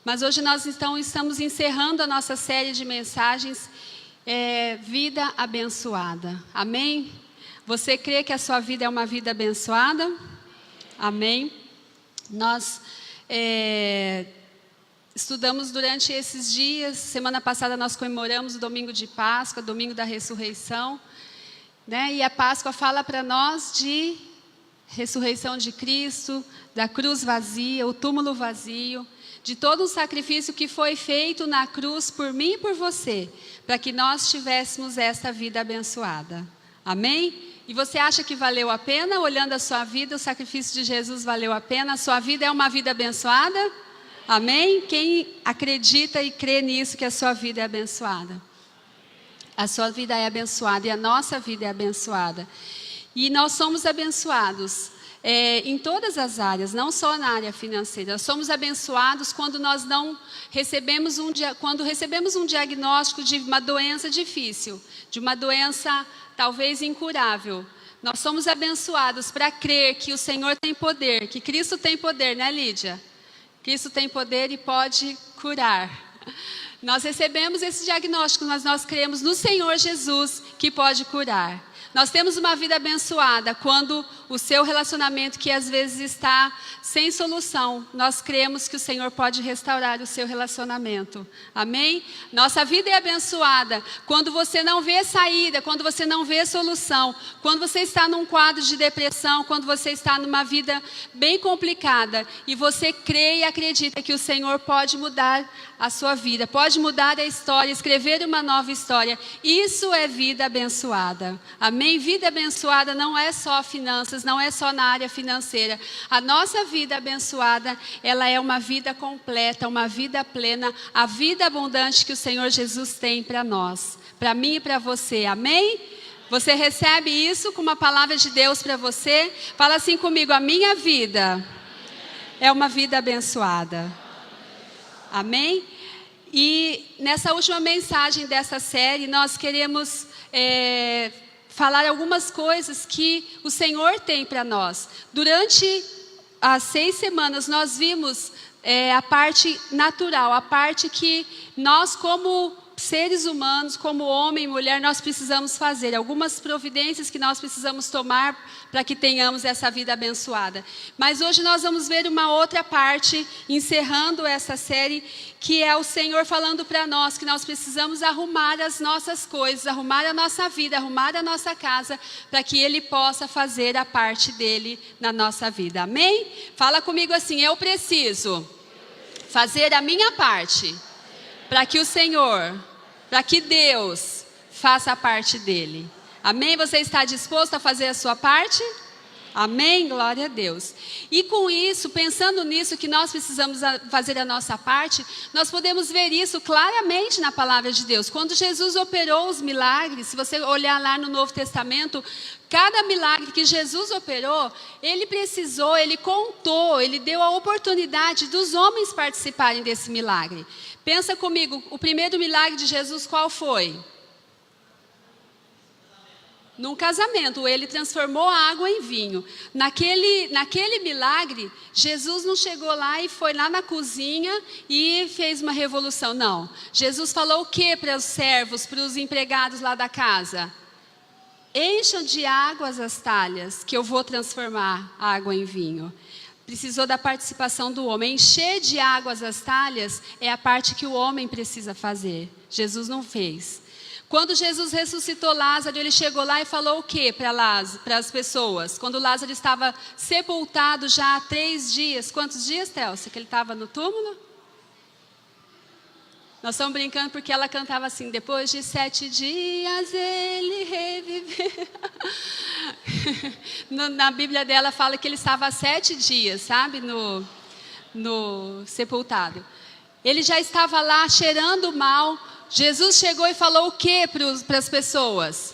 Mas hoje nós estamos encerrando a nossa série de mensagens, Vida Abençoada. Amém? Você crê que a sua vida é uma vida abençoada? Amém? Nós estudamos durante esses dias. Semana passada nós comemoramos o domingo de Páscoa, domingo da ressurreição, né? E a Páscoa fala para nós de ressurreição de Cristo, da cruz vazia, o túmulo vazio, de todo um sacrifício que foi feito na cruz por mim e por você, para que nós tivéssemos essa vida abençoada. Amém? E você acha que valeu a pena? Olhando a sua vida, o sacrifício de Jesus valeu a pena? A sua vida é uma vida abençoada? Amém? Quem acredita e crê nisso, que a sua vida é abençoada? A sua vida é abençoada e a nossa vida é abençoada. E nós somos abençoados em todas as áreas, não só na área financeira. Nós somos abençoados quando nós não recebemos quando recebemos um diagnóstico de uma doença difícil, de uma doença talvez incurável. Nós somos abençoados para crer que o Senhor tem poder, que Cristo tem poder, né, Lídia? Cristo tem poder e pode curar. Nós recebemos esse diagnóstico, mas nós cremos no Senhor Jesus que pode curar. Nós temos uma vida abençoada quando o seu relacionamento, que às vezes está sem solução, nós cremos que o Senhor pode restaurar o seu relacionamento. Amém? Nossa vida é abençoada quando você não vê saída, quando você não vê solução, quando você está num quadro de depressão, quando você está numa vida bem complicada e você crê e acredita que o Senhor pode mudar a sua vida, pode mudar a história, escrever uma nova história. Isso é vida abençoada. Amém? Vida abençoada não é só finanças, não é só na área financeira. A nossa vida abençoada, ela é uma vida completa, uma vida plena, a vida abundante que o Senhor Jesus tem para nós, para mim e para você. Amém? Você recebe isso com uma palavra de Deus para você? Fala assim comigo: a minha vida é uma vida abençoada. Amém? E nessa última mensagem dessa série, nós queremos falar algumas coisas que o Senhor tem para nós. Durante as 6 semanas, nós vimos a parte natural, a parte que nós, como seres humanos, como homem e mulher, nós precisamos fazer. Algumas providências que nós precisamos tomar para que tenhamos essa vida abençoada. Mas hoje nós vamos ver uma outra parte, encerrando essa série, que é o Senhor falando para nós que nós precisamos arrumar as nossas coisas, arrumar a nossa vida, arrumar a nossa casa, para que Ele possa fazer a parte dEle na nossa vida. Amém? Fala comigo assim: eu preciso fazer a minha parte, para que o Senhor, para que Deus faça a parte dEle. Amém? Você está disposto a fazer a sua parte? Amém? Glória a Deus. E com isso, pensando nisso, que nós precisamos fazer a nossa parte, nós podemos ver isso claramente na palavra de Deus. Quando Jesus operou os milagres, se você olhar lá no Novo Testamento, cada milagre que Jesus operou, Ele contou, Ele deu a oportunidade dos homens participarem desse milagre. Pensa comigo, o primeiro milagre de Jesus qual foi? Num casamento, Ele transformou a água em vinho. Naquele milagre, Jesus não chegou lá e foi lá na cozinha e fez uma revolução, não. Jesus falou o que para os servos, para os empregados lá da casa? Encham de águas as talhas, que eu vou transformar a água em vinho. Precisou da participação do homem. Encher de águas as talhas é a parte que o homem precisa fazer. Jesus não fez. Quando Jesus ressuscitou Lázaro, Ele chegou lá e falou o que para as pessoas? Quando Lázaro estava sepultado já há 3 dias. Quantos dias, Télcia, que ele estava no túmulo? Nós estamos brincando porque ela cantava assim: depois de 7 dias ele reviveu. Na Bíblia dela fala que ele estava há 7 dias, sabe, no sepultado. Ele já estava lá cheirando mal. Jesus chegou e falou o que para as pessoas?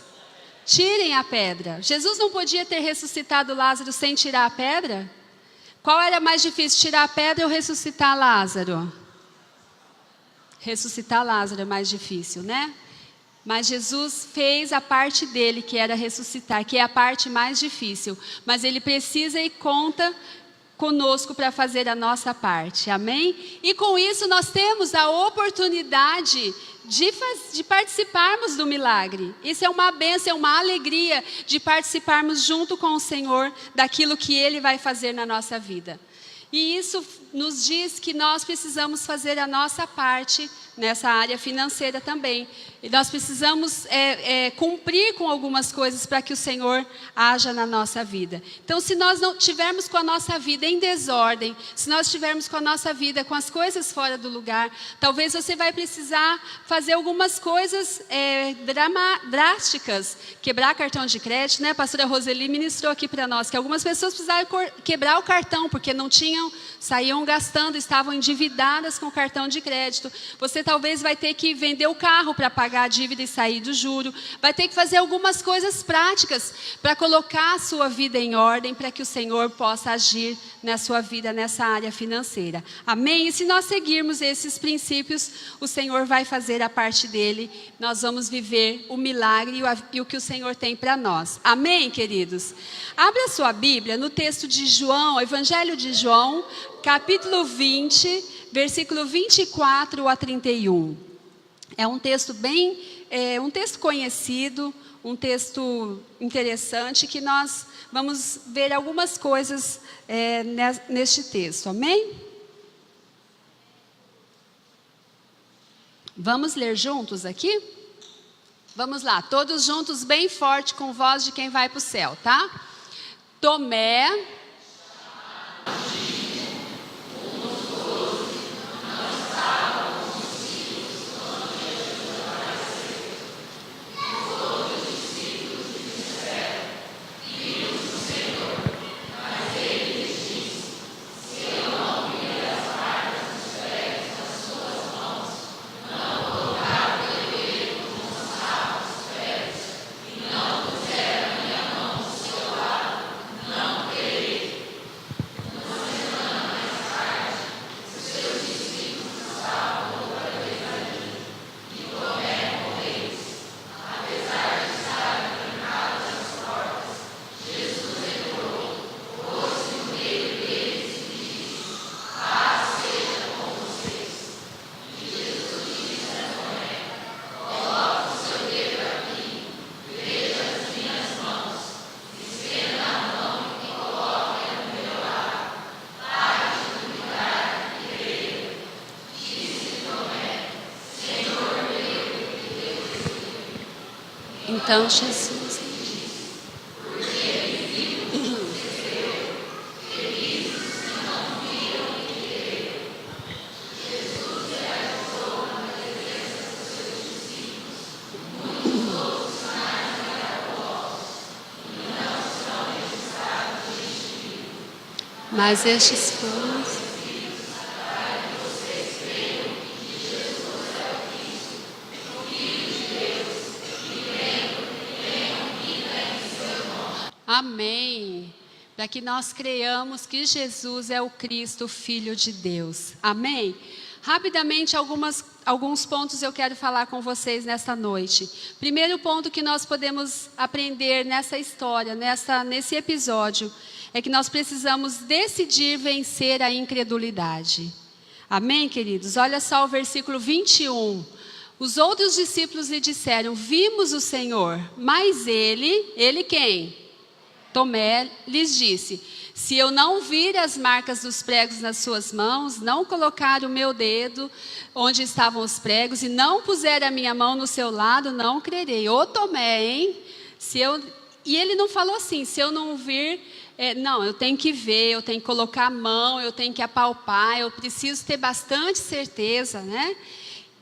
Tirem a pedra. Jesus não podia ter ressuscitado Lázaro sem tirar a pedra? Qual era mais difícil, tirar a pedra ou ressuscitar Lázaro? Ressuscitar Lázaro é mais difícil, né? Mas Jesus fez a parte dele, que era ressuscitar, que é a parte mais difícil. Mas Ele precisa e conta conosco para fazer a nossa parte, amém? E com isso nós temos a oportunidade de participarmos do milagre. Isso é uma bênção, é uma alegria de participarmos junto com o Senhor daquilo que Ele vai fazer na nossa vida. E isso nos diz que nós precisamos fazer a nossa parte nessa área financeira também. E nós precisamos cumprir com algumas coisas para que o Senhor haja na nossa vida. Então, se nós não tivermos com a nossa vida em desordem, se nós tivermos com a nossa vida com as coisas fora do lugar, talvez você vai precisar fazer algumas coisas drásticas. Quebrar cartão de crédito, né? A pastora Roseli ministrou aqui para nós que algumas pessoas precisaram quebrar o cartão, porque não tinham, saíam gastando, estavam endividadas com o cartão de crédito. Você talvez vai ter que vender o carro para pagar a dívida e sair do juro. Vai ter que fazer algumas coisas práticas para colocar a sua vida em ordem, para que o Senhor possa agir na sua vida, nessa área financeira. Amém? E se nós seguirmos esses princípios, o Senhor vai fazer a parte dele. Nós vamos viver o milagre e o que o Senhor tem para nós. Amém, queridos? Abra sua Bíblia no texto de João, Evangelho de João, capítulo 20, versículo 24 a 31. É um texto um texto conhecido, um texto interessante, que nós vamos ver algumas coisas neste texto, amém? Vamos ler juntos aqui? Vamos lá, todos juntos, bem forte, com voz de quem vai para o céu, tá? Tomé, então Jesus. Mas estes planos, amém, para que nós creiamos que Jesus é o Cristo, Filho de Deus, amém? Rapidamente, alguns pontos eu quero falar com vocês nesta noite. Primeiro ponto que nós podemos aprender nessa história, nesse episódio, é que nós precisamos decidir vencer a incredulidade. Amém, queridos? Olha só o versículo 21. Os outros discípulos lhe disseram: vimos o Senhor. Mas ele quem? Tomé lhes disse: se eu não vir as marcas dos pregos nas suas mãos, não colocar o meu dedo onde estavam os pregos e não puser a minha mão no seu lado, não crerei. Ô Tomé, hein? E ele não falou assim: se eu não vir, não, eu tenho que ver, eu tenho que colocar a mão, eu tenho que apalpar, eu preciso ter bastante certeza, né?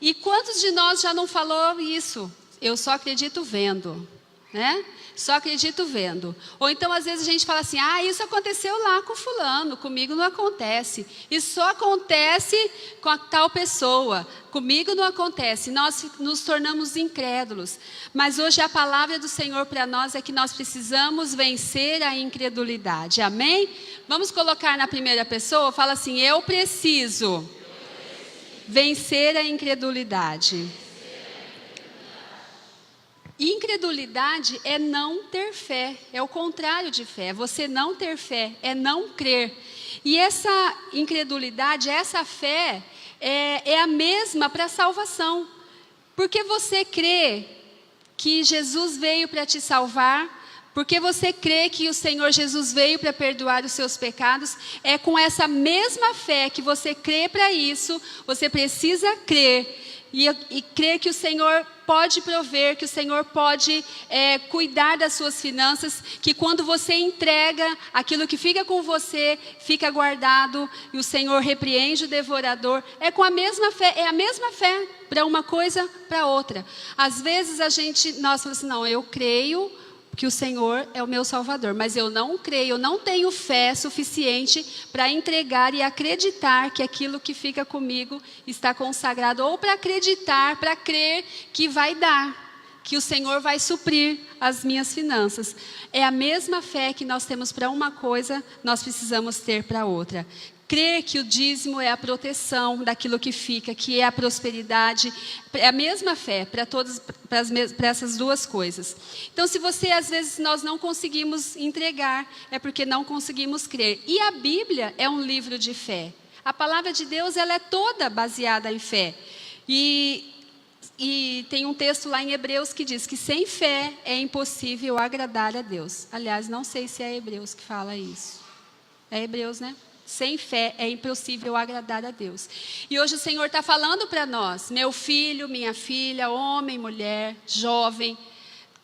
E quantos de nós já não falou isso? Eu só acredito vendo, né? Só acredito vendo. Ou então às vezes a gente fala assim: isso aconteceu lá com fulano, comigo não acontece. Isso só acontece com a tal pessoa, comigo não acontece. Nós nos tornamos incrédulos. Mas hoje a palavra do Senhor para nós é que nós precisamos vencer a incredulidade, amém? Vamos colocar na primeira pessoa, fala assim: eu preciso vencer a incredulidade. Incredulidade é não ter fé, é o contrário de fé. Você não ter fé, é não crer. E essa incredulidade, essa fé, é a mesma para a salvação. Porque você crê que Jesus veio para te salvar, porque você crê que o Senhor Jesus veio para perdoar os seus pecados, é com essa mesma fé que você crê para isso, você precisa crer e crer que o Senhor pode prover, que o Senhor pode cuidar das suas finanças, que quando você entrega, aquilo que fica com você, fica guardado, e o Senhor repreende o devorador. É com a mesma fé para uma coisa, para outra. Às vezes nós falamos assim, não, eu creio que o Senhor é o meu Salvador, mas eu não creio, eu não tenho fé suficiente para entregar e acreditar que aquilo que fica comigo está consagrado, ou para acreditar, para crer que vai dar, que o Senhor vai suprir as minhas finanças. É a mesma fé que nós temos para uma coisa, nós precisamos ter para outra. Crer que o dízimo é a proteção daquilo que fica, que é a prosperidade, é a mesma fé para essas duas coisas. Então, se às vezes nós não conseguimos entregar, é porque não conseguimos crer. E a Bíblia é um livro de fé. A palavra de Deus, ela é toda baseada em fé. E tem um texto lá em Hebreus que diz que sem fé é impossível agradar a Deus. Aliás, não sei se é Hebreus que fala isso. É Hebreus, né? Sem fé é impossível agradar a Deus. E hoje o Senhor está falando para nós, meu filho, minha filha, homem, mulher, jovem,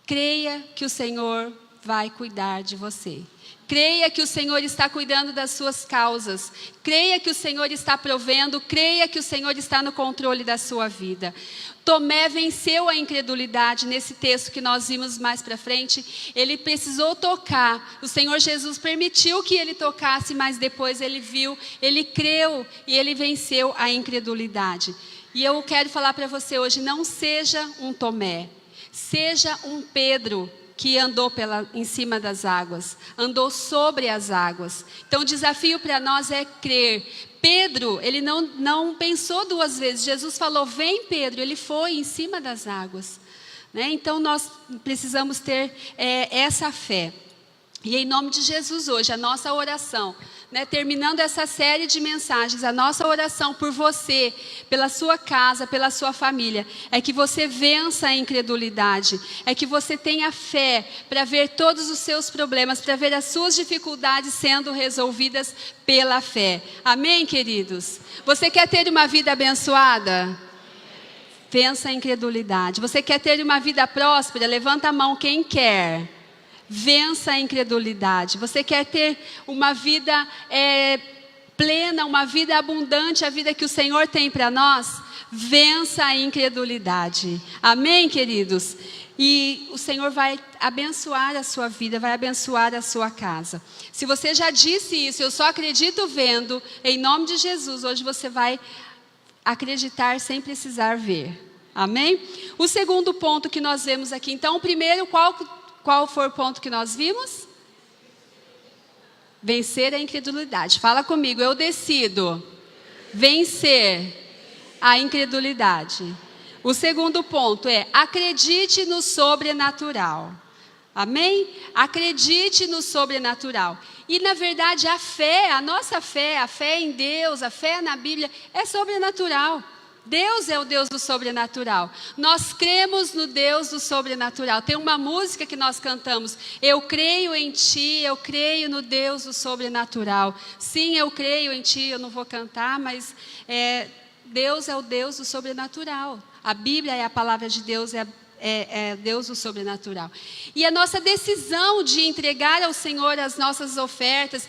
creia que o Senhor vai cuidar de você. Creia que o Senhor está cuidando das suas causas. Creia que o Senhor está provendo. Creia que o Senhor está no controle da sua vida. Tomé venceu a incredulidade nesse texto que nós vimos mais para frente. Ele precisou tocar. O Senhor Jesus permitiu que ele tocasse, mas depois ele viu, ele creu e ele venceu a incredulidade. E eu quero falar para você hoje, não seja um Tomé. Seja um Pedro que andou em cima das águas, andou sobre as águas. Então o desafio para nós é crer. Pedro, ele não pensou duas vezes. Jesus falou, vem Pedro, ele foi em cima das águas. Né? Então nós precisamos ter essa fé. E em nome de Jesus hoje, a nossa oração, né, terminando essa série de mensagens, a nossa oração por você, pela sua casa, pela sua família, é que você vença a incredulidade, é que você tenha fé para ver todos os seus problemas, para ver as suas dificuldades sendo resolvidas pela fé. Amém, queridos? Você quer ter uma vida abençoada? Vença a incredulidade. Você quer ter uma vida próspera? Levanta a mão quem quer. Vença a incredulidade. Você quer ter uma vida plena, uma vida abundante, a vida que o Senhor tem para nós? Vença a incredulidade. Amém, queridos? E o Senhor vai abençoar a sua vida, vai abençoar a sua casa. Se você já disse isso, eu só acredito vendo, em nome de Jesus, hoje você vai acreditar sem precisar ver. Amém? O segundo ponto que nós vemos aqui. Então, o primeiro, qual foi o ponto que nós vimos? Vencer a incredulidade. Fala comigo, eu decido vencer a incredulidade. O segundo ponto é, acredite no sobrenatural. Amém? Acredite no sobrenatural. E na verdade a fé, a nossa fé, a fé em Deus, a fé na Bíblia é sobrenatural. Deus é o Deus do sobrenatural. Nós cremos no Deus do sobrenatural. Tem uma música que nós cantamos. Eu creio em Ti, eu creio no Deus do sobrenatural. Sim, eu creio em Ti, eu não vou cantar, mas Deus é o Deus do sobrenatural. A Bíblia é a palavra de Deus, é Deus do sobrenatural. E a nossa decisão de entregar ao Senhor as nossas ofertas,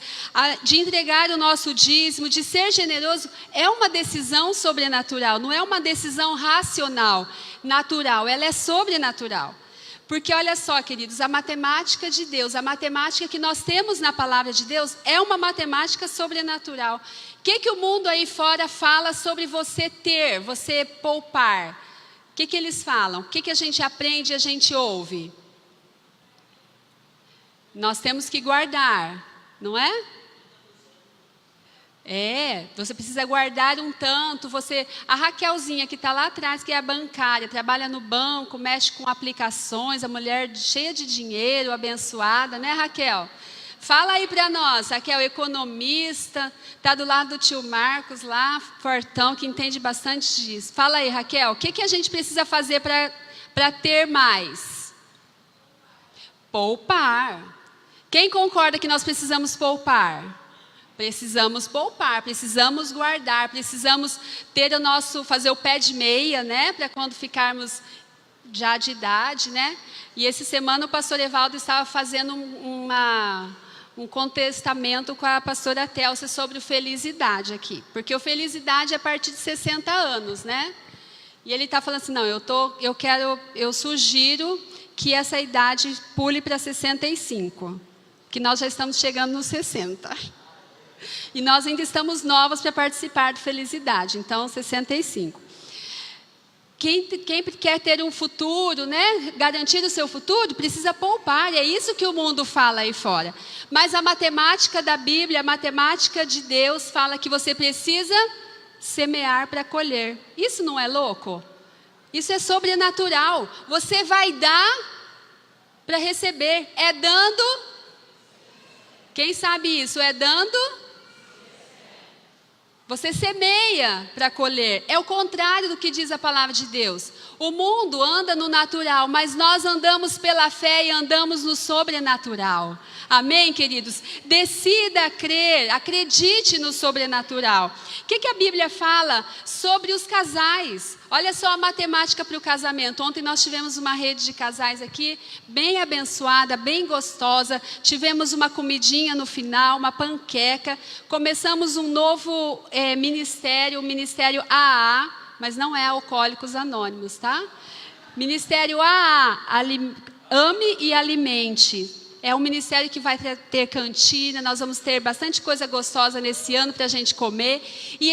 de entregar o nosso dízimo, de ser generoso, é uma decisão sobrenatural, não é uma decisão racional, natural, ela é sobrenatural. Porque olha só, queridos, a matemática de Deus, a matemática que nós temos na palavra de Deus é uma matemática sobrenatural. O que o mundo aí fora fala sobre você ter, você poupar? O que eles falam? O que a gente aprende e a gente ouve? Nós temos que guardar, não é? Você precisa guardar um tanto. A Raquelzinha que está lá atrás, que é a bancária, trabalha no banco, mexe com aplicações, a mulher cheia de dinheiro, abençoada, né, Raquel? Fala aí para nós, Raquel, economista, está do lado do tio Marcos lá, fortão, que entende bastante disso. Fala aí, Raquel, o que a gente precisa fazer para ter mais? Poupar. Quem concorda que nós precisamos poupar? Precisamos poupar, precisamos guardar, precisamos ter fazer o pé de meia, né? Para quando ficarmos já de idade, né? E essa semana o pastor Evaldo estava fazendo um contestamento com a pastora Télcia sobre o felicidade aqui. Porque o felicidade é a partir de 60 anos, né? E ele está falando assim, não, eu sugiro que essa idade pule para 65. Que nós já estamos chegando nos 60. E nós ainda estamos novos para participar do Felicidade, então 65. Quem quer ter um futuro, né, garantir o seu futuro, precisa poupar, é isso que o mundo fala aí fora. Mas a matemática da Bíblia, a matemática de Deus fala que você precisa semear para colher. Isso não é louco? Isso é sobrenatural. Você vai dar para receber, é dando. Quem sabe isso? É dando. Você semeia para colher. É o contrário do que diz a palavra de Deus. O mundo anda no natural, mas nós andamos pela fé e andamos no sobrenatural. Amém, queridos? Decida crer, acredite no sobrenatural. O que a Bíblia fala sobre os casais? Olha só a matemática para o casamento. Ontem nós tivemos uma rede de casais aqui, bem abençoada, bem gostosa. Tivemos uma comidinha no final, uma panqueca. Começamos um novo ministério, o Ministério AA, mas não é Alcoólicos Anônimos, tá? Ministério AA, Ame e Alimente. É um ministério que vai ter cantina, nós vamos ter bastante coisa gostosa nesse ano para a gente comer. E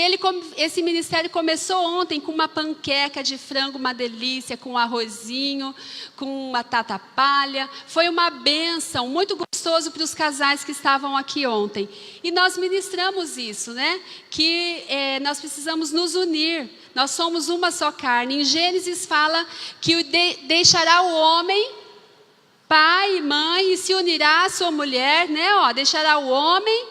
esse ministério começou ontem com uma panqueca de frango, uma delícia, com um arrozinho, com batata palha. Foi uma bênção, muito gostoso para os casais que estavam aqui ontem. E nós ministramos isso, né? Que nós precisamos nos unir, nós somos uma só carne. Em Gênesis fala que deixará o homem pai e mãe, e se unirá à sua mulher, né? Deixará o homem,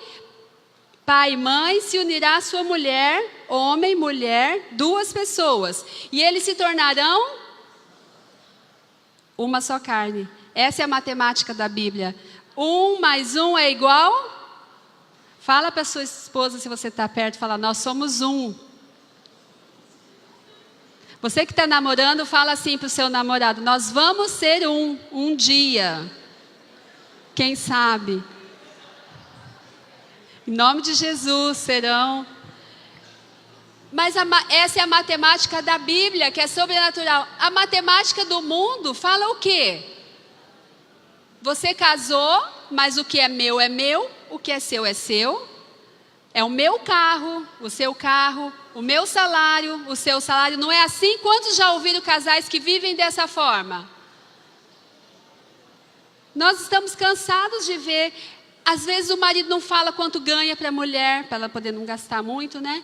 pai e mãe, se unirá à sua mulher, homem, mulher, duas pessoas. E eles se tornarão uma só carne. Essa é a matemática da Bíblia. 1 mais 1 é igual? Fala para sua esposa, se você está perto, fala, nós somos um. Você que está namorando, fala assim para o seu namorado, nós vamos ser um dia. Quem sabe? Em nome de Jesus serão. Mas essa é a matemática da Bíblia, que é sobrenatural. A matemática do mundo fala o quê? Você casou, mas o que é meu, o que é seu. É o meu carro, o seu carro, o meu salário, o seu salário. Não é assim? Quantos já ouviram casais que vivem dessa forma? Nós estamos cansados de ver. Às vezes o marido não fala quanto ganha para a mulher, para ela poder não gastar muito, né?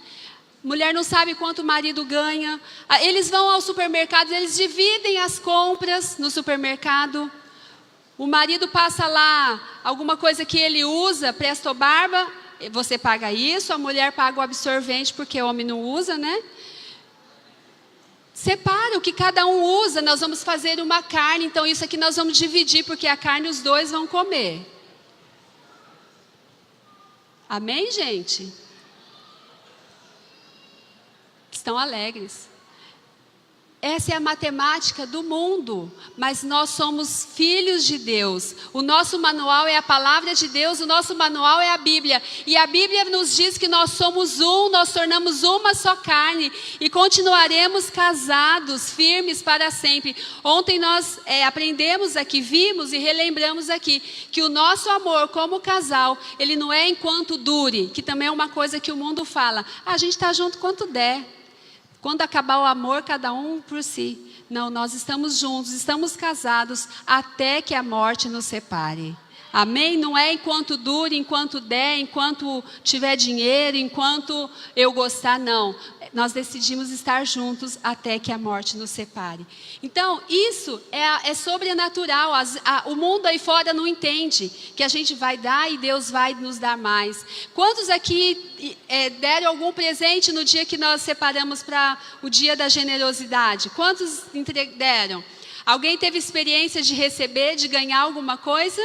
Mulher não sabe quanto o marido ganha. Eles vão ao supermercado, eles dividem as compras no supermercado. O marido passa lá alguma coisa que ele usa, Presto Barba, você paga isso, a mulher paga o absorvente, porque o homem não usa, né? Separa o que cada um usa, nós vamos fazer uma carne, então isso aqui nós vamos dividir, porque a carne os dois vão comer. Amém, gente? Estão alegres. Essa é a matemática do mundo, mas nós somos filhos de Deus. O nosso manual é a palavra de Deus, o nosso manual é a Bíblia. E a Bíblia nos diz que nós somos nós tornamos uma só carne e continuaremos casados, firmes para sempre. Ontem nós aprendemos aqui, vimos e relembramos aqui, que o nosso amor como casal, ele não é enquanto dure, que também é uma coisa que o mundo fala. A gente está junto quanto der. Quando acabar o amor, cada um por si. Não, nós estamos juntos, estamos casados até que a morte nos separe. Amém? Não é enquanto dure, enquanto der, enquanto tiver dinheiro, enquanto eu gostar, não. Nós decidimos estar juntos até que a morte nos separe. Então, isso é sobrenatural. O mundo aí fora não entende que a gente vai dar e Deus vai nos dar mais. Quantos aqui deram algum presente no dia que nós separamos para o dia da generosidade? Quantos deram? Alguém teve experiência de receber, de ganhar alguma coisa?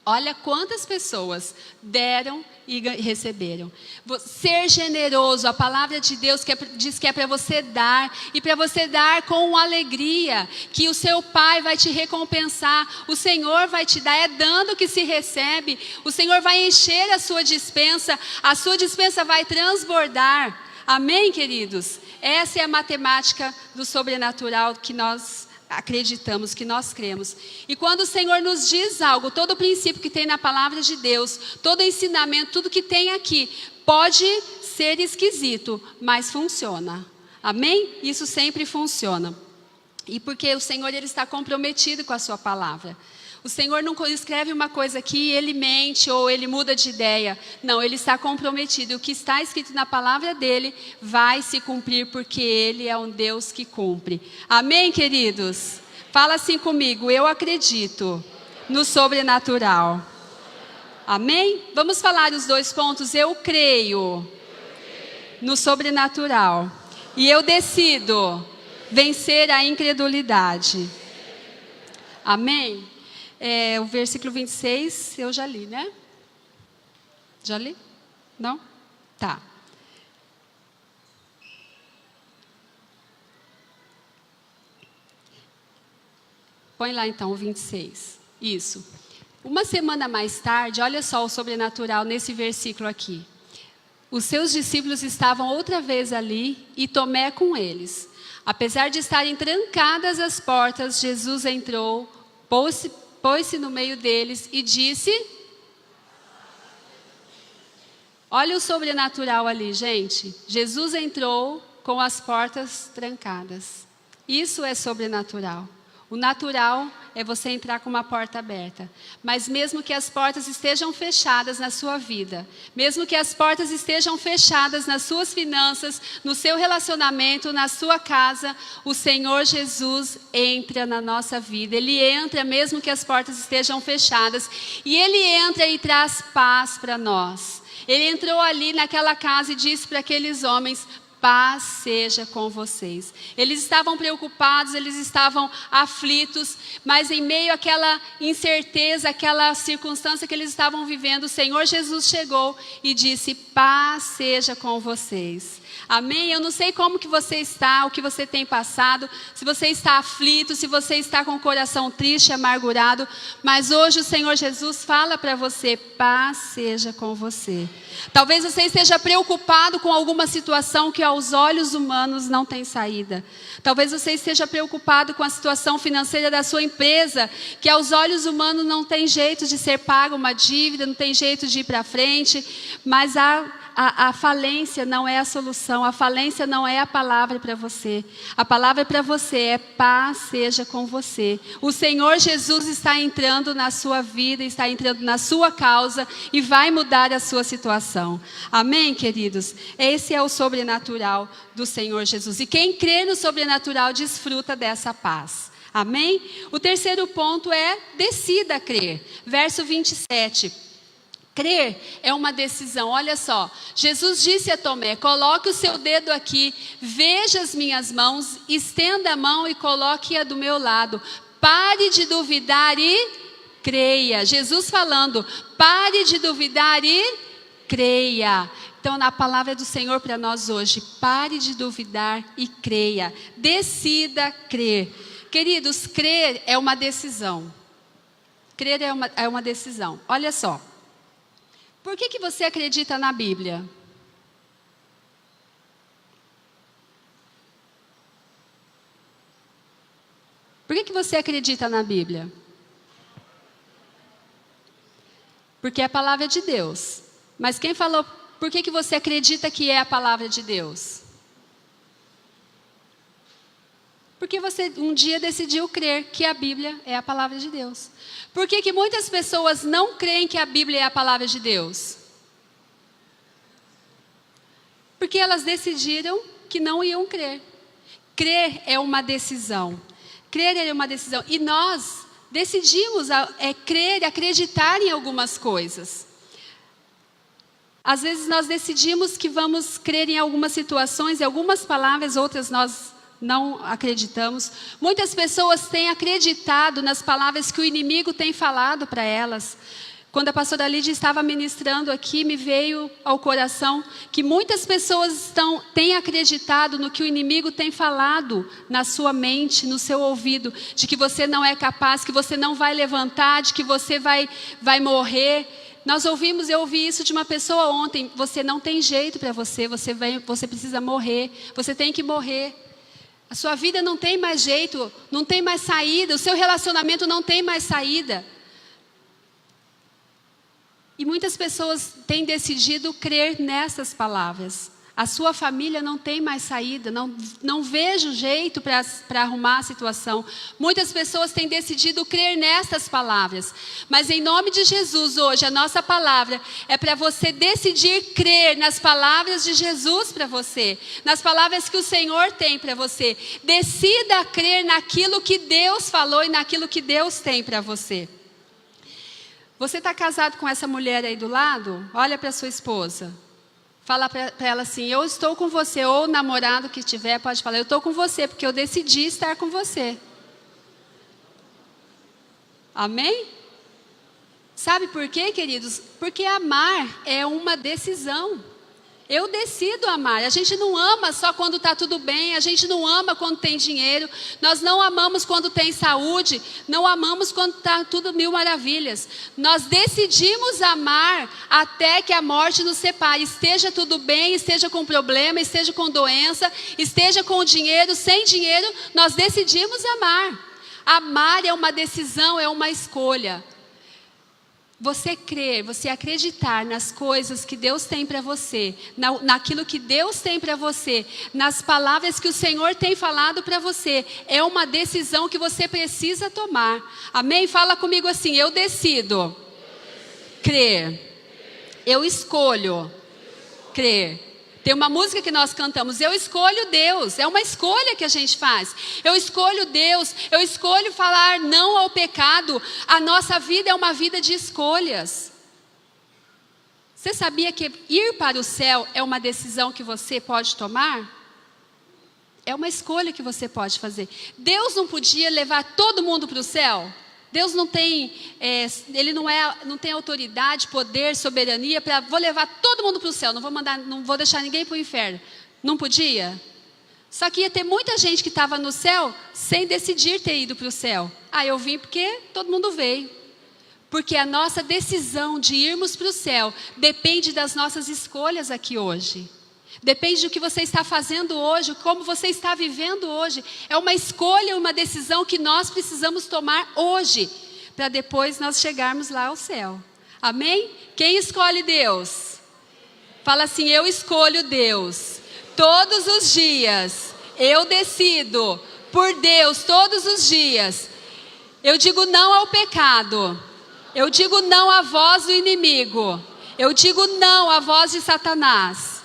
Olha quantas pessoas deram e receberam. Ser generoso, a palavra de Deus diz que é para você dar, e para você dar com alegria, que o seu Pai vai te recompensar, o Senhor vai te dar, é dando que se recebe, o Senhor vai encher a sua dispensa vai transbordar. Amém, queridos? Essa é a matemática do sobrenatural que nós acreditamos, que nós cremos. E quando o Senhor nos diz algo, todo o princípio que tem na palavra de Deus, todo ensinamento, tudo que tem aqui, pode ser esquisito, mas funciona. Amém? Isso sempre funciona. E porque o Senhor, Ele está comprometido com a sua palavra. O Senhor não escreve uma coisa aqui e Ele mente ou Ele muda de ideia. Não, Ele está comprometido. E o que está escrito na palavra dEle vai se cumprir, porque Ele é um Deus que cumpre. Amém, queridos? Fala assim comigo: eu acredito no sobrenatural. Amém? Vamos falar os dois pontos. Eu creio no sobrenatural. E eu decido vencer a incredulidade. Amém? O versículo 26, eu já li, né? Já li? Não? Tá. Põe lá então o 26. Isso. Uma semana mais tarde, olha só o sobrenatural nesse versículo aqui. Os seus discípulos estavam outra vez ali e Tomé com eles. Apesar de estarem trancadas as portas, Jesus entrou, pôs-se no meio deles e disse... Olha o sobrenatural ali, gente. Jesus entrou com as portas trancadas. Isso é sobrenatural. O natural é você entrar com uma porta aberta. Mas mesmo que as portas estejam fechadas na sua vida, mesmo que as portas estejam fechadas nas suas finanças, no seu relacionamento, na sua casa, o Senhor Jesus entra na nossa vida. Ele entra mesmo que as portas estejam fechadas. E Ele entra e traz paz para nós. Ele entrou ali naquela casa e disse para aqueles homens: paz seja com vocês. Eles estavam preocupados, eles estavam aflitos, mas em meio àquela incerteza, àquela circunstância que eles estavam vivendo, o Senhor Jesus chegou e disse: paz seja com vocês. Amém? Eu não sei como que você está, o que você tem passado, se você está aflito, se você está com o coração triste, amargurado, mas hoje o Senhor Jesus fala para você: paz seja com você. Talvez você esteja preocupado com alguma situação que aos olhos humanos não tem saída. Talvez você esteja preocupado com a situação financeira da sua empresa, que aos olhos humanos não tem jeito de ser paga uma dívida, não tem jeito de ir para frente, mas a falência não é a solução, a falência não é a palavra para você. A palavra para você é: paz seja com você. O Senhor Jesus está entrando na sua vida, está entrando na sua causa e vai mudar a sua situação. Amém, queridos? Esse é o sobrenatural do Senhor Jesus. E quem crê no sobrenatural desfruta dessa paz. Amém? O terceiro ponto é: decida crer. Verso 27. Crer é uma decisão. Olha só, Jesus disse a Tomé: coloque o seu dedo aqui, veja as minhas mãos, estenda a mão e coloque-a do meu lado. Pare de duvidar e creia. Jesus falando: pare de duvidar e creia. Então, na palavra do Senhor para nós hoje: pare de duvidar e creia. Decida crer. Queridos, crer é uma decisão. Crer é uma decisão. Olha só. Por que você acredita na Bíblia? Por que você acredita na Bíblia? Porque é a palavra de Deus. Mas quem falou, por que você acredita que é a palavra de Deus? Porque você um dia decidiu crer que a Bíblia é a palavra de Deus. Por que que muitas pessoas não creem que a Bíblia é a palavra de Deus? Porque elas decidiram que não iam crer. Crer é uma decisão. Crer é uma decisão. E nós decidimos crer e acreditar em algumas coisas. Às vezes nós decidimos que vamos crer em algumas situações, em algumas palavras, outras nós não acreditamos. Muitas pessoas têm acreditado nas palavras que o inimigo tem falado para elas. Quando a pastora Lídia estava ministrando aqui, me veio ao coração que muitas pessoas têm acreditado no que o inimigo tem falado na sua mente, no seu ouvido, de que você não é capaz, que você não vai levantar, de que você vai morrer. Eu ouvi isso de uma pessoa ontem: você não tem jeito para você precisa morrer, você tem que morrer. A sua vida não tem mais jeito, não tem mais saída, o seu relacionamento não tem mais saída. E muitas pessoas têm decidido crer nessas palavras. A sua família não tem mais saída, não vejo jeito para arrumar a situação. Muitas pessoas têm decidido crer nessas palavras. Mas em nome de Jesus, hoje, a nossa palavra é para você decidir crer nas palavras de Jesus para você. Nas palavras que o Senhor tem para você. Decida crer naquilo que Deus falou e naquilo que Deus tem para você. Você está casado com essa mulher aí do lado? Olha para sua esposa. Fala para ela assim: eu estou com você. Ou o namorado que tiver pode falar: eu estou com você, porque eu decidi estar com você. Amém? Sabe por quê, queridos? Porque amar é uma decisão. Eu decido amar. A gente não ama só quando está tudo bem. A gente não ama quando tem dinheiro. Nós não amamos quando tem saúde. Não amamos quando está tudo mil maravilhas. Nós decidimos amar até que a morte nos separe. Esteja tudo bem, esteja com problema, esteja com doença, esteja com dinheiro, sem dinheiro, nós decidimos amar. Amar é uma decisão, é uma escolha. Você crer, você acreditar nas coisas que Deus tem para você, naquilo que Deus tem para você, nas palavras que o Senhor tem falado para você, é uma decisão que você precisa tomar. Amém? Fala comigo assim: eu decido crer. Eu escolho crer. Tem uma música que nós cantamos: eu escolho Deus. É uma escolha que a gente faz. Eu escolho Deus, eu escolho falar não ao pecado. A nossa vida é uma vida de escolhas. Você sabia que ir para o céu é uma decisão que você pode tomar? É uma escolha que você pode fazer. Deus não podia levar todo mundo para o céu? Deus não tem, ele não tem autoridade, poder, soberania para vou levar todo mundo para o céu, não vou deixar ninguém para o inferno. Não podia? Só que ia ter muita gente que estava no céu sem decidir ter ido para o céu. Eu vim porque todo mundo veio. Porque a nossa decisão de irmos para o céu depende das nossas escolhas aqui hoje. Depende do que você está fazendo hoje, como você está vivendo hoje. É uma escolha, uma decisão que nós precisamos tomar hoje, para depois nós chegarmos lá ao céu. Amém? Quem escolhe Deus? Fala assim: eu escolho Deus. Todos os dias, eu decido por Deus todos os dias. Eu digo não ao pecado. Eu digo não à voz do inimigo. Eu digo não à voz de Satanás.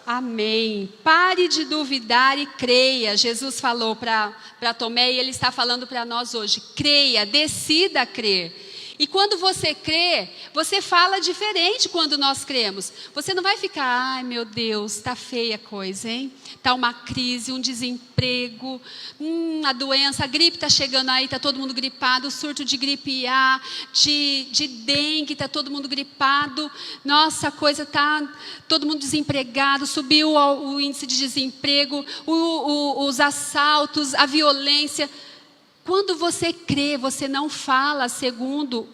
Amém. Pare de duvidar e creia. Jesus falou para Tomé e Ele está falando para nós hoje. Creia, decida crer. E quando você crê, você fala diferente quando nós cremos. Você não vai ficar: ai meu Deus, está feia a coisa, hein? Está uma crise, um desemprego, a doença, a gripe está chegando aí, está todo mundo gripado, o surto de gripe A, de dengue, está todo mundo gripado. Nossa, a coisa está todo mundo desempregado, subiu o índice de desemprego, os assaltos, a violência. Quando você crê, você não fala segundo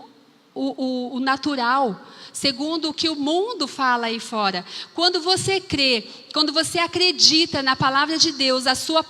o natural, segundo o que o mundo fala aí fora. Quando você crê, quando você acredita na palavra de Deus, a sua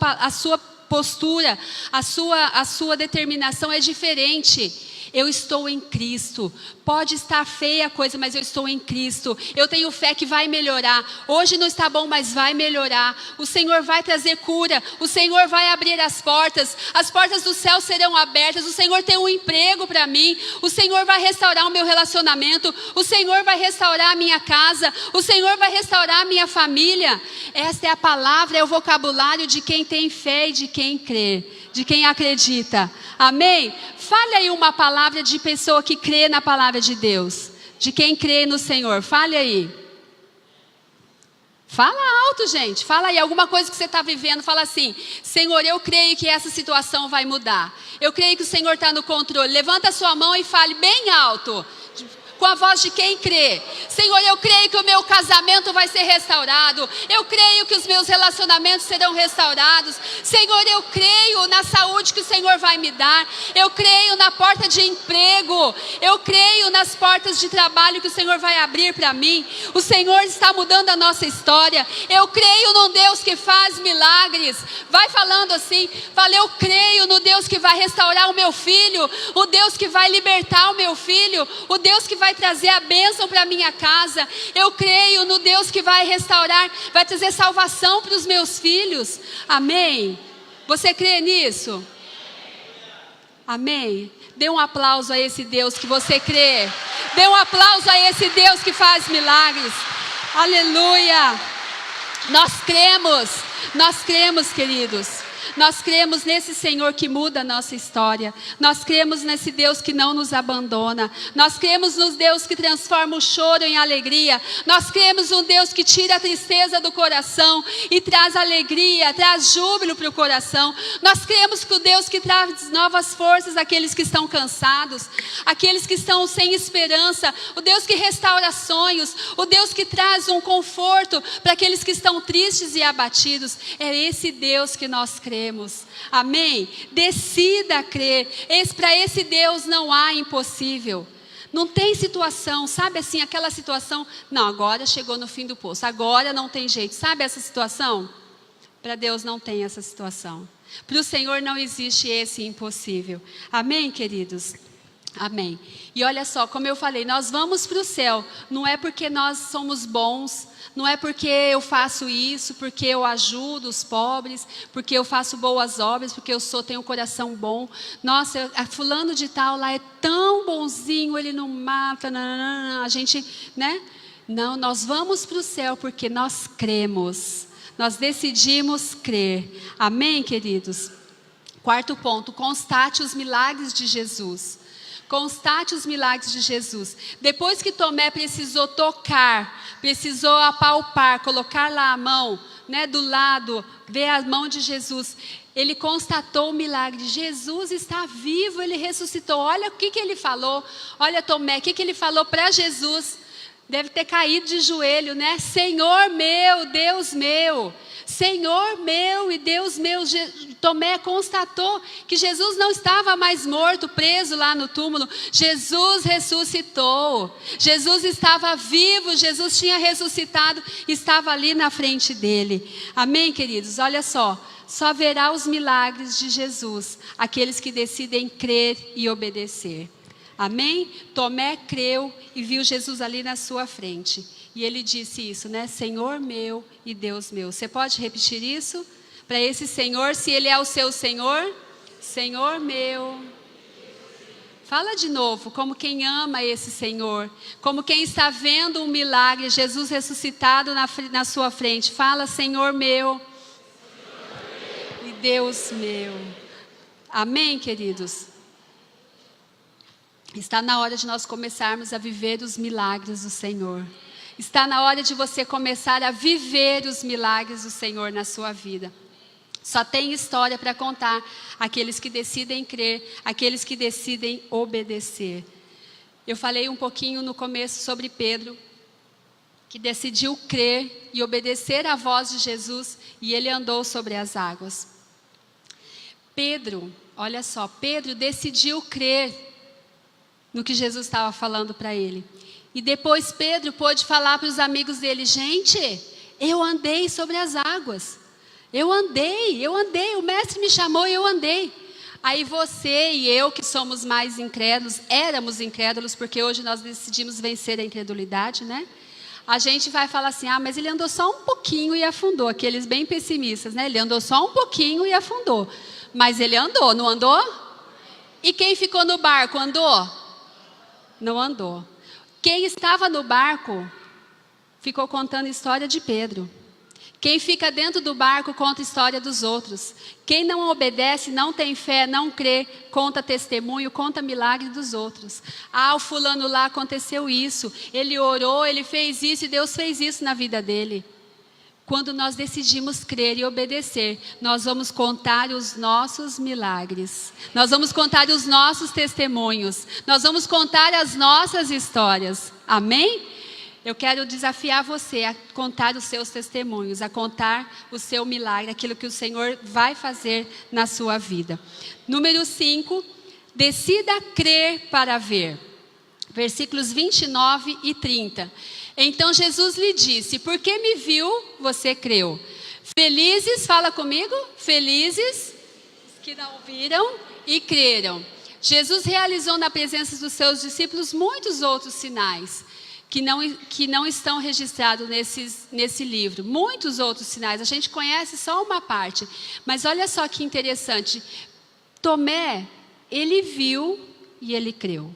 postura, a sua determinação é diferente. Eu estou em Cristo. Pode estar feia a coisa, mas eu estou em Cristo. Eu tenho fé que vai melhorar. Hoje não está bom, mas vai melhorar. O Senhor vai trazer cura. O Senhor vai abrir as portas. As portas do céu serão abertas. O Senhor tem um emprego para mim. O Senhor vai restaurar o meu relacionamento. O Senhor vai restaurar a minha casa. O Senhor vai restaurar a minha família. Esta é a palavra, é o vocabulário de quem tem fé e de quem crê, de quem acredita. Amém? Fale aí uma palavra de pessoa que crê na palavra de Deus, de quem crê no Senhor. Fale aí. Fala alto, gente. Fala aí alguma coisa que você está vivendo. Fala assim: Senhor, eu creio que essa situação vai mudar. Eu creio que o Senhor está no controle. Levanta a sua mão e fale bem alto, com a voz de quem crê. Senhor, eu creio que o meu casamento vai ser restaurado. Eu creio que os meus relacionamentos serão restaurados. Senhor, eu creio na saúde que o Senhor vai me dar. Eu creio na porta de emprego. Eu creio nas portas de trabalho que o Senhor vai abrir para mim. O Senhor está mudando a nossa história. Eu creio num Deus que faz milagres. Vai falando assim. Fala: eu creio no Deus que vai restaurar o meu filho. O Deus que vai libertar o meu filho. O Deus que vai trazer a bênção para minha casa. Eu creio no Deus que vai restaurar, vai trazer salvação para os meus filhos. Amém? Você crê nisso? Amém? Dê um aplauso a esse Deus que você crê. Dê um aplauso a esse Deus que faz milagres. Aleluia! Nós cremos, queridos. Nós cremos nesse Senhor que muda a nossa história. Nós cremos nesse Deus que não nos abandona. Nós cremos no Deus que transforma o choro em alegria. Nós cremos no Deus que tira a tristeza do coração e traz alegria, traz júbilo para o coração. Nós cremos que o Deus que traz novas forças àqueles que estão cansados, aqueles que estão sem esperança, o Deus que restaura sonhos, o Deus que traz um conforto para aqueles que estão tristes e abatidos. É esse Deus que nós cremos. Amém? Decida crer. Para esse Deus não há impossível. Não tem situação, sabe assim, aquela situação, não, agora chegou no fim do poço, agora não tem jeito. Sabe essa situação? Para Deus não tem essa situação. Para o Senhor não existe esse impossível. Amém, queridos? Amém. E olha só, como eu falei, nós vamos para o céu. Não é porque nós somos bons, não é porque eu faço isso, porque eu ajudo os pobres, porque eu faço boas obras, porque eu tenho um coração bom. Nossa, fulano de tal lá é tão bonzinho, ele não mata, a gente, né? Não, nós vamos para o céu porque nós cremos. Nós decidimos crer. Amém, queridos? Quarto ponto, constate os milagres de Jesus. Constate os milagres de Jesus. Depois que Tomé precisou tocar, precisou apalpar, colocar lá a mão, né, do lado, ver a mão de Jesus, ele constatou o milagre. Jesus está vivo, ele ressuscitou. Olha o que ele falou. Olha, Tomé, o que ele falou para Jesus? Deve ter caído de joelho, né? Senhor meu, Deus meu. Senhor meu e Deus meu. Tomé constatou que Jesus não estava mais morto, preso lá no túmulo. Jesus ressuscitou. Jesus estava vivo, Jesus tinha ressuscitado, estava ali na frente dele. Amém, queridos? Olha só. Só verá os milagres de Jesus aqueles que decidem crer e obedecer. Amém? Tomé creu e viu Jesus ali na sua frente. E ele disse isso, né? Senhor meu e Deus meu. Você pode repetir isso? Para esse Senhor, se Ele é o seu Senhor? Senhor meu. Fala de novo, como quem ama esse Senhor. Como quem está vendo um milagre, Jesus ressuscitado na sua frente. Fala, Senhor meu e Deus meu. Amém, queridos? Está na hora de nós começarmos a viver os milagres do Senhor. Está na hora de você começar a viver os milagres do Senhor na sua vida. Só tem história para contar aqueles que decidem crer, aqueles que decidem obedecer. Eu falei um pouquinho no começo sobre Pedro, que decidiu crer e obedecer à voz de Jesus, e ele andou sobre as águas. Pedro, olha só, Pedro decidiu crer no que Jesus estava falando para ele. E depois Pedro pôde falar para os amigos dele: gente, eu andei sobre as águas. Eu andei, o mestre me chamou e eu andei. Aí você e eu, que somos mais incrédulos, éramos incrédulos, porque hoje nós decidimos vencer a incredulidade, né? A gente vai falar assim, mas ele andou só um pouquinho e afundou. Aqueles bem pessimistas, né? Ele andou só um pouquinho e afundou. Mas ele andou, não andou? E quem ficou no barco, andou? Não andou. Quem estava no barco, ficou contando a história de Pedro. Quem fica dentro do barco conta a história dos outros. Quem não obedece, não tem fé, não crê, conta testemunho, conta milagre dos outros. O fulano lá aconteceu isso, ele orou, ele fez isso e Deus fez isso na vida dele. Quando nós decidimos crer e obedecer, nós vamos contar os nossos milagres. Nós vamos contar os nossos testemunhos. Nós vamos contar as nossas histórias. Amém? Eu quero desafiar você a contar os seus testemunhos, a contar o seu milagre, aquilo que o Senhor vai fazer na sua vida. Número 5, decida crer para ver. Versículos 29 e 30. Então Jesus lhe disse, porque me viu, você creu. Felizes, fala comigo, felizes que não viram e creram. Jesus realizou na presença dos seus discípulos muitos outros sinais que não estão registrados nesse livro. Muitos outros sinais, a gente conhece só uma parte. Mas olha só que interessante. Tomé, ele viu e ele creu.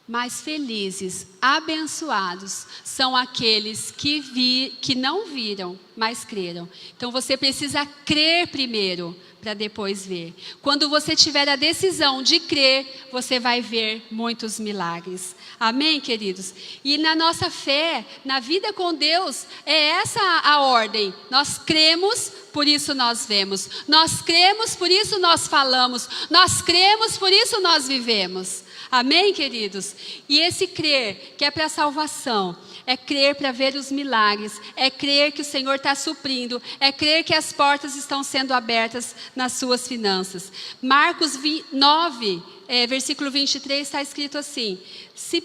Mas felizes, abençoados, são aqueles que não viram, mas creram. Então você precisa crer primeiro, para depois ver. Quando você tiver a decisão de crer, você vai ver muitos milagres. Amém, queridos? E na nossa fé, na vida com Deus, é essa a ordem. Nós cremos, por isso nós vemos. Nós cremos, por isso nós falamos. Nós cremos, por isso nós vivemos. Amém, queridos? E esse crer, que é para a salvação, é crer para ver os milagres, é crer que o Senhor está suprindo, é crer que as portas estão sendo abertas nas suas finanças. Marcos 9, versículo 23, está escrito assim,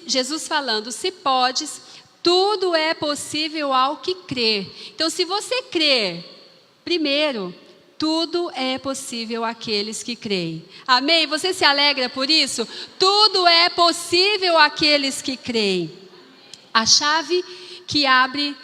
Jesus falando, se podes, tudo é possível ao que crer. Então, se você crer, primeiro, tudo é possível àqueles que creem. Amém? Você se alegra por isso? Tudo é possível àqueles que creem. A chave que abre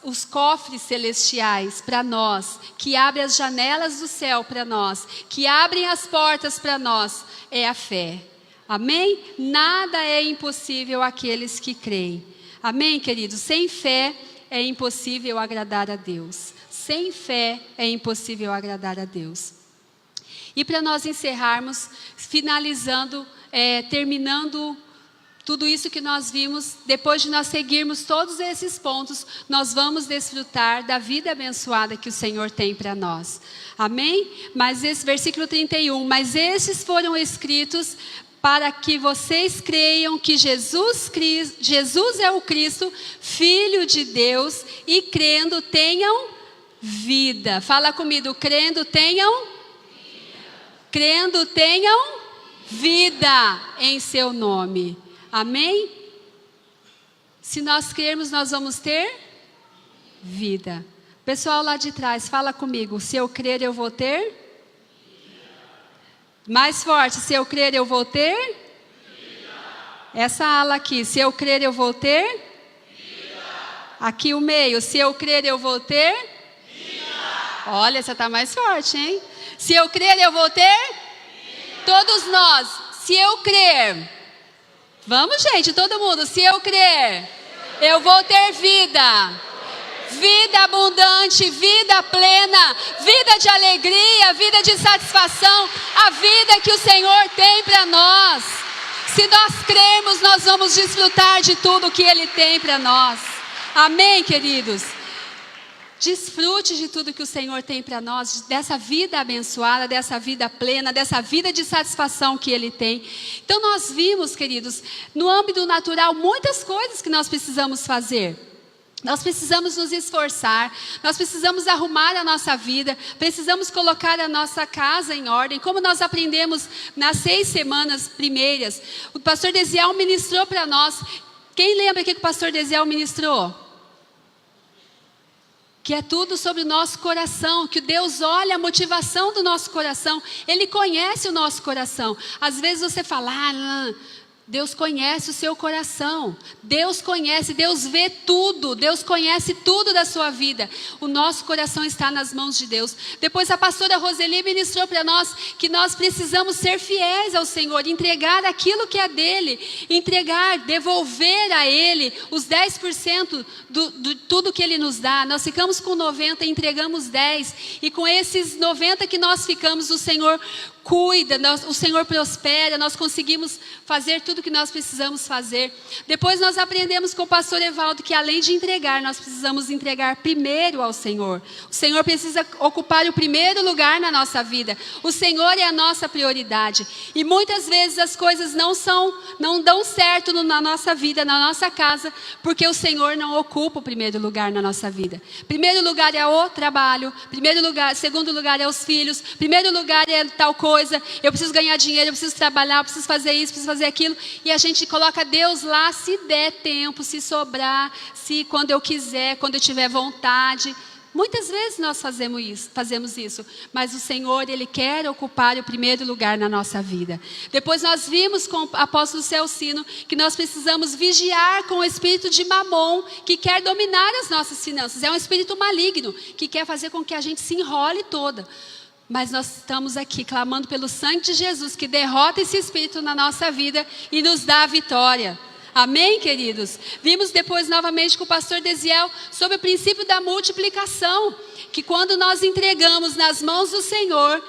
os cofres celestiais para nós, que abre as janelas do céu para nós, que abrem as portas para nós, é a fé. Amém? Nada é impossível àqueles que creem. Amém, queridos? Sem fé é impossível agradar a Deus. Sem fé é impossível agradar a Deus. E para nós encerrarmos, finalizando, terminando tudo isso que nós vimos, depois de nós seguirmos todos esses pontos, nós vamos desfrutar da vida abençoada que o Senhor tem para nós. Amém? Mas esse versículo 31, mas esses foram escritos para que vocês creiam que Jesus é o Cristo, Filho de Deus, e crendo tenham vida. Fala comigo, crendo tenham vida em seu nome. Amém? Se nós crermos, nós vamos ter vida. Pessoal lá de trás, fala comigo. Se eu crer, eu vou ter? Mais forte. Se eu crer, eu vou ter? Essa ala aqui. Se eu crer, eu vou ter? Aqui o meio. Se eu crer, eu vou ter? Olha, essa está mais forte, hein? Se eu crer, eu vou ter? Todos nós. Se eu crer... Vamos, gente, todo mundo. Se eu crer, eu vou ter vida. Vida abundante, vida plena, vida de alegria, vida de satisfação. A vida que o Senhor tem para nós. Se nós crermos, nós vamos desfrutar de tudo que Ele tem para nós. Amém, queridos? Desfrute de tudo que o Senhor tem para nós, dessa vida abençoada, dessa vida plena, dessa vida de satisfação que Ele tem. Então nós vimos, queridos, no âmbito natural, muitas coisas que nós precisamos fazer. Nós precisamos nos esforçar, nós precisamos arrumar a nossa vida, precisamos colocar a nossa casa em ordem, como nós aprendemos nas 6 semanas primeiras. O pastor Desiel ministrou para nós. Quem lembra o que o pastor Desiel ministrou? que é tudo sobre o nosso coração, que Deus olha a motivação do nosso coração, Ele conhece o nosso coração. Às vezes você fala, Deus conhece o seu coração, Deus conhece, Deus vê tudo, Deus conhece tudo da sua vida. O nosso coração está nas mãos de Deus. Depois a pastora Roseli ministrou para nós que nós precisamos ser fiéis ao Senhor, entregar aquilo que é dele, entregar, devolver a Ele os 10% de tudo que Ele nos dá. Nós ficamos com 90, entregamos 10, e com esses 90 que nós ficamos, o Senhor cuida, o Senhor prospera, nós conseguimos fazer tudo que nós precisamos fazer. Depois nós aprendemos com o pastor Evaldo que além de entregar, nós precisamos entregar primeiro ao Senhor. O Senhor precisa ocupar o primeiro lugar na nossa vida. O Senhor é a nossa prioridade. E muitas vezes as coisas não dão certo na nossa vida, na nossa casa, porque o Senhor não ocupa o primeiro lugar na nossa vida. Primeiro lugar é o trabalho, segundo lugar é os filhos, primeiro lugar é tal coisa. Eu preciso ganhar dinheiro, eu preciso trabalhar, eu preciso fazer isso, preciso fazer aquilo. E a gente coloca Deus lá se der tempo, se sobrar, quando eu quiser, quando eu tiver vontade. Muitas vezes nós fazemos isso, mas o Senhor, Ele quer ocupar o primeiro lugar na nossa vida. Depois nós vimos com o apóstolo Celcino que nós precisamos vigiar com o espírito de Mamon, que quer dominar as nossas finanças. É um espírito maligno, que quer fazer com que a gente se enrole toda. Mas nós estamos aqui clamando pelo sangue de Jesus, que derrota esse espírito na nossa vida e nos dá a vitória. Amém, queridos? Vimos depois novamente com o pastor Desiel sobre o princípio da multiplicação, que quando nós entregamos nas mãos do Senhor,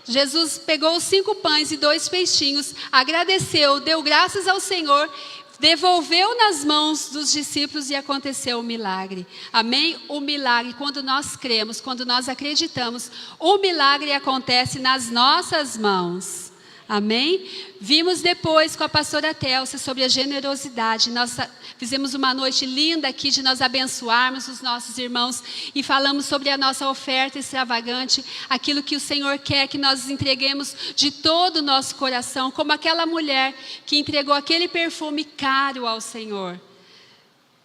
Jesus pegou os 5 pães e 2 peixinhos, agradeceu, deu graças ao Senhor, devolveu nas mãos dos discípulos e aconteceu o milagre. Amém? O milagre, quando nós cremos, quando nós acreditamos, o milagre acontece nas nossas mãos. Amém? Vimos depois com a pastora Télcia sobre a generosidade. Nós fizemos uma noite linda aqui de nós abençoarmos os nossos irmãos e falamos sobre a nossa oferta extravagante, aquilo que o Senhor quer que nós entreguemos de todo o nosso coração, como aquela mulher que entregou aquele perfume caro ao Senhor,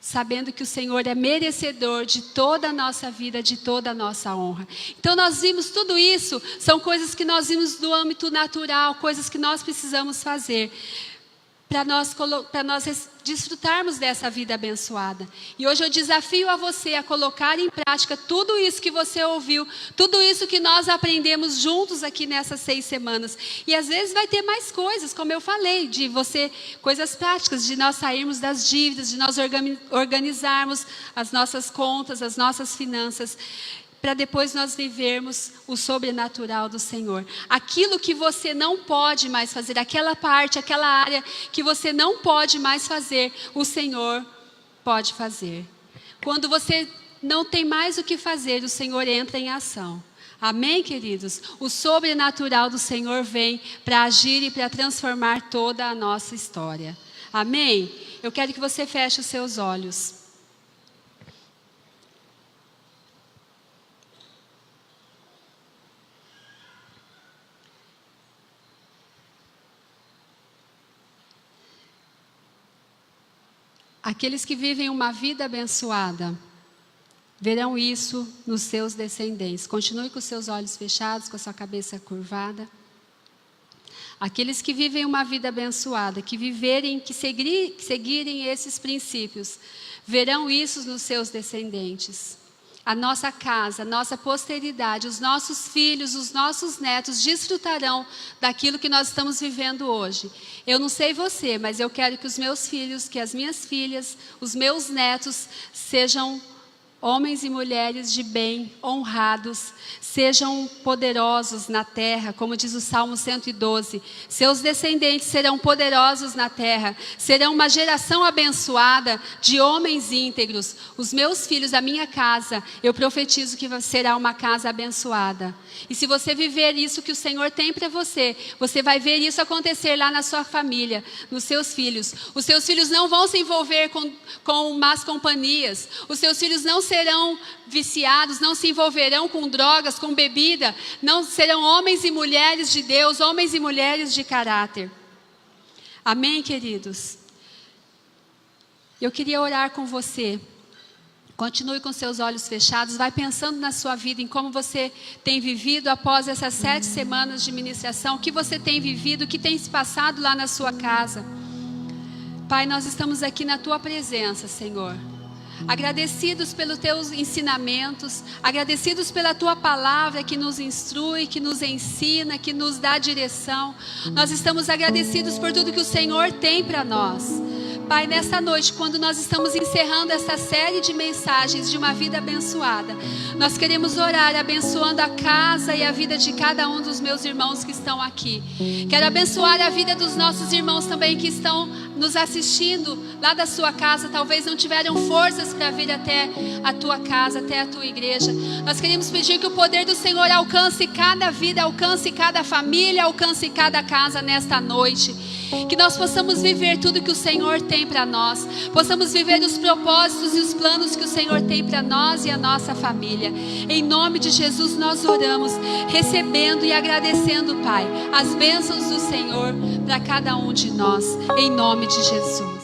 sabendo que o Senhor é merecedor de toda a nossa vida, de toda a nossa honra. Então nós vimos tudo isso, são coisas que nós vimos do âmbito natural, coisas que nós precisamos fazer para nós desfrutarmos dessa vida abençoada. E hoje eu desafio a você a colocar em prática tudo isso que você ouviu, tudo isso que nós aprendemos juntos aqui nessas 6 semanas. E às vezes vai ter mais coisas, como eu falei, coisas práticas, de nós sairmos das dívidas, de nós organizarmos as nossas contas, as nossas finanças, para depois nós vivermos o sobrenatural do Senhor. Aquilo que você não pode mais fazer, aquela parte, aquela área que você não pode mais fazer, o Senhor pode fazer. Quando você não tem mais o que fazer, o Senhor entra em ação. Amém, queridos? O sobrenatural do Senhor vem para agir e para transformar toda a nossa história. Amém? Eu quero que você feche os seus olhos. Aqueles que vivem uma vida abençoada verão isso nos seus descendentes. Continue com os seus olhos fechados, com a sua cabeça curvada. Aqueles que vivem uma vida abençoada, que seguirem esses princípios, verão isso nos seus descendentes. A nossa casa, a nossa posteridade, os nossos filhos, os nossos netos desfrutarão daquilo que nós estamos vivendo hoje. Eu não sei você, mas eu quero que os meus filhos, que as minhas filhas, os meus netos sejam homens e mulheres de bem, honrados, sejam poderosos na terra, como diz o Salmo 112. Seus descendentes serão poderosos na terra, serão uma geração abençoada de homens íntegros. Os meus filhos, a minha casa, eu profetizo que será uma casa abençoada. E se você viver isso que o Senhor tem para você, você vai ver isso acontecer lá na sua família, nos seus filhos. Os seus filhos não vão se envolver com más companhias. Os seus filhos não serão viciados, não se envolverão com drogas, com bebida. Não serão homens e mulheres de Deus, homens e mulheres de caráter. Amém, queridos? Eu queria orar com você. Continue com seus olhos fechados, vai pensando na sua vida, em como você tem vivido após essas 7 semanas de ministração, o que você tem vivido, o que tem se passado lá na sua casa. Pai, nós estamos aqui na Tua presença, Senhor. Agradecidos pelos Teus ensinamentos, agradecidos pela Tua palavra que nos instrui, que nos ensina, que nos dá direção. Nós estamos agradecidos por tudo que o Senhor tem para nós. Pai, nessa noite, quando nós estamos encerrando essa série de mensagens de uma vida abençoada, nós queremos orar abençoando a casa e a vida de cada um dos meus irmãos que estão aqui. Quero abençoar a vida dos nossos irmãos também que estão nos assistindo lá da sua casa, talvez não tiveram forças para vir até a tua casa, até a tua igreja. Nós queremos pedir que o poder do Senhor alcance cada vida, alcance cada família, alcance cada casa nesta noite. Que nós possamos viver tudo que o Senhor tem para nós, possamos viver os propósitos e os planos que o Senhor tem para nós e a nossa família. Em nome de Jesus nós oramos, recebendo e agradecendo, Pai, as bênçãos do Senhor para cada um de nós, em nome de Jesus.